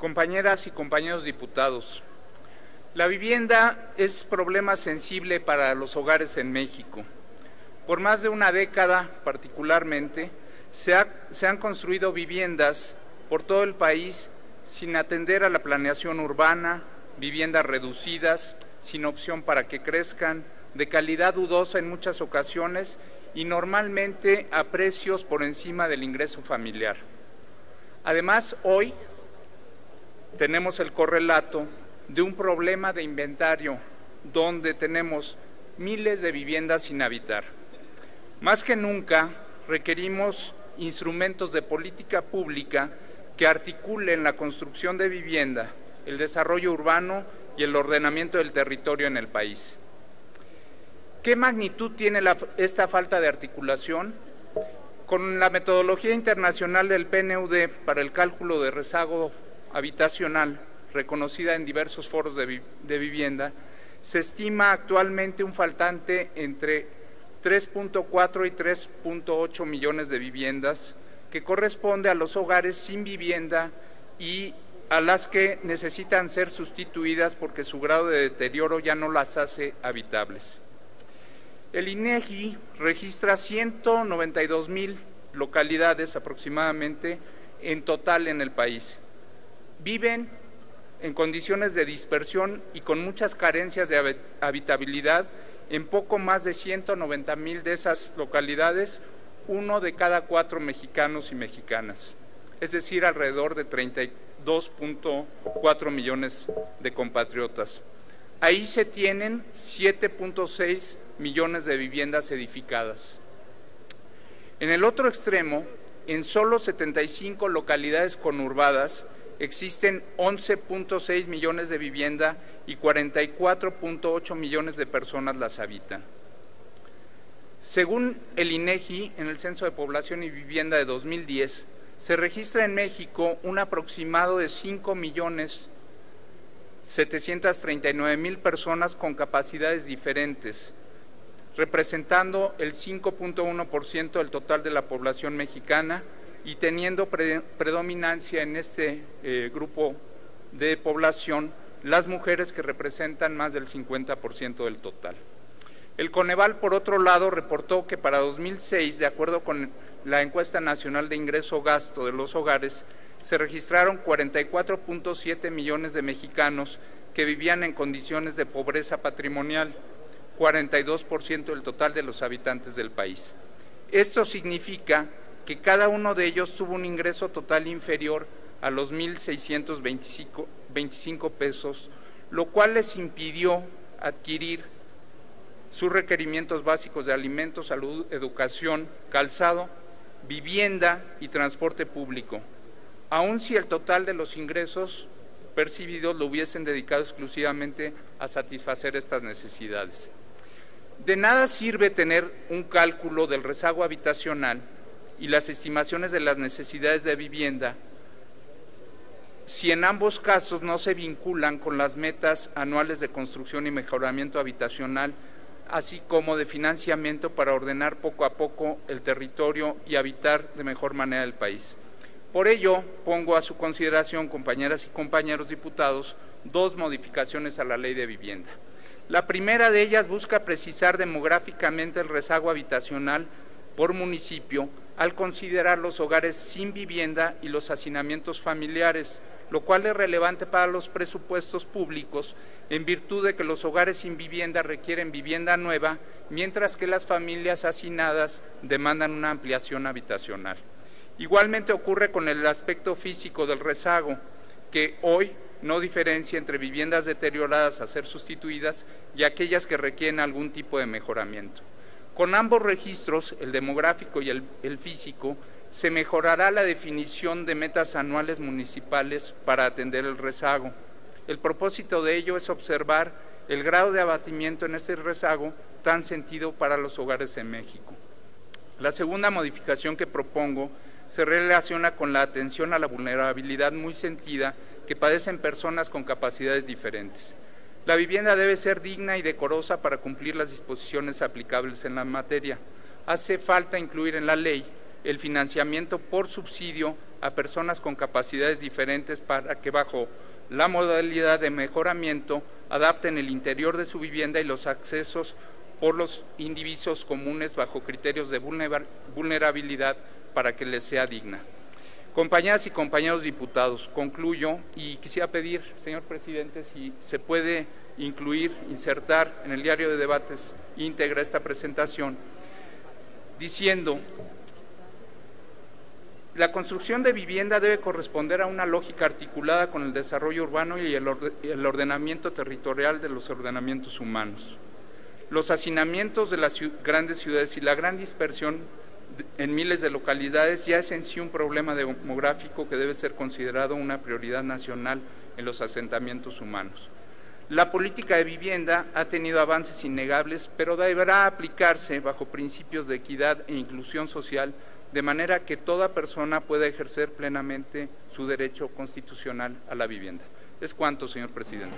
Compañeras y compañeros diputados, la vivienda es problema sensible para los hogares en México. Por más de una década, particularmente, se han construido viviendas por todo el país sin atender a la planeación urbana, viviendas reducidas, sin opción para que crezcan, de calidad dudosa en muchas ocasiones y normalmente a precios por encima del ingreso familiar. Además, hoy tenemos el correlato de un problema de inventario donde tenemos miles de viviendas sin habitar. Más que nunca requerimos instrumentos de política pública que articulen la construcción de vivienda, el desarrollo urbano y el ordenamiento del territorio en el país. ¿Qué magnitud tiene esta falta de articulación? Con la metodología internacional del PNUD para el cálculo de rezago habitacional, reconocida en diversos foros de vivienda, se estima actualmente un faltante entre 3.4 y 3.8 millones de viviendas, que corresponde a los hogares sin vivienda y a las que necesitan ser sustituidas porque su grado de deterioro ya no las hace habitables. El INEGI registra 192,000 localidades aproximadamente en total en el país. Viven en condiciones de dispersión y con muchas carencias de habitabilidad en poco más de 190,000 de esas localidades, 1 de cada 4 mexicanos y mexicanas, es decir, alrededor de 32.4 millones de compatriotas. Ahí se tienen 7.6 millones de viviendas edificadas. En el otro extremo, en solo 75 localidades conurbadas, existen 11.6 millones de vivienda y 44.8 millones de personas las habitan. Según el INEGI, en el Censo de Población y Vivienda de 2010, se registra en México un aproximado de 5.739.000 personas con capacidades diferentes, representando el 5.1% del total de la población mexicana y teniendo predominancia en este grupo de población las mujeres, que representan más del 50% del total. El Coneval, por otro lado, reportó que para 2006, de acuerdo con la encuesta nacional de ingreso-gasto de los hogares, se registraron 44.7 millones de mexicanos que vivían en condiciones de pobreza patrimonial, 42% del total de los habitantes del país. Esto significa que cada uno de ellos tuvo un ingreso total inferior a los 1,625 pesos, lo cual les impidió adquirir sus requerimientos básicos de alimentos, salud, educación, calzado, vivienda y transporte público, aun si el total de los ingresos percibidos lo hubiesen dedicado exclusivamente a satisfacer estas necesidades. De nada sirve tener un cálculo del rezago habitacional y las estimaciones de las necesidades de vivienda si en ambos casos no se vinculan con las metas anuales de construcción y mejoramiento habitacional, así como de financiamiento para ordenar poco a poco el territorio y habitar de mejor manera el país. Por ello, pongo a su consideración, compañeras y compañeros diputados, 2 modificaciones a la Ley de Vivienda. La primera de ellas busca precisar demográficamente el rezago habitacional por municipio al considerar los hogares sin vivienda y los hacinamientos familiares, lo cual es relevante para los presupuestos públicos en virtud de que los hogares sin vivienda requieren vivienda nueva, mientras que las familias hacinadas demandan una ampliación habitacional. Igualmente ocurre con el aspecto físico del rezago, que hoy no diferencia entre viviendas deterioradas a ser sustituidas y aquellas que requieren algún tipo de mejoramiento. Con ambos registros, el demográfico y el físico, se mejorará la definición de metas anuales municipales para atender el rezago. El propósito de ello es observar el grado de abatimiento en este rezago tan sentido para los hogares en México. La segunda modificación que propongo se relaciona con la atención a la vulnerabilidad muy sentida que padecen personas con capacidades diferentes. La vivienda debe ser digna y decorosa para cumplir las disposiciones aplicables en la materia. Hace falta incluir en la ley el financiamiento por subsidio a personas con capacidades diferentes para que bajo la modalidad de mejoramiento adapten el interior de su vivienda y los accesos por los individuos comunes bajo criterios de vulnerabilidad para que les sea digna. Compañeras y compañeros diputados, concluyo y quisiera pedir, señor presidente, si se puede insertar en el diario de debates íntegra esta presentación, diciendo: la construcción de vivienda debe corresponder a una lógica articulada con el desarrollo urbano y el ordenamiento territorial de los ordenamientos humanos. Los hacinamientos de las grandes ciudades y la gran dispersión en miles de localidades ya es en sí un problema demográfico que debe ser considerado una prioridad nacional en los asentamientos humanos. La política de vivienda ha tenido avances innegables, pero deberá aplicarse bajo principios de equidad e inclusión social, de manera que toda persona pueda ejercer plenamente su derecho constitucional a la vivienda. Es cuanto, señor presidente.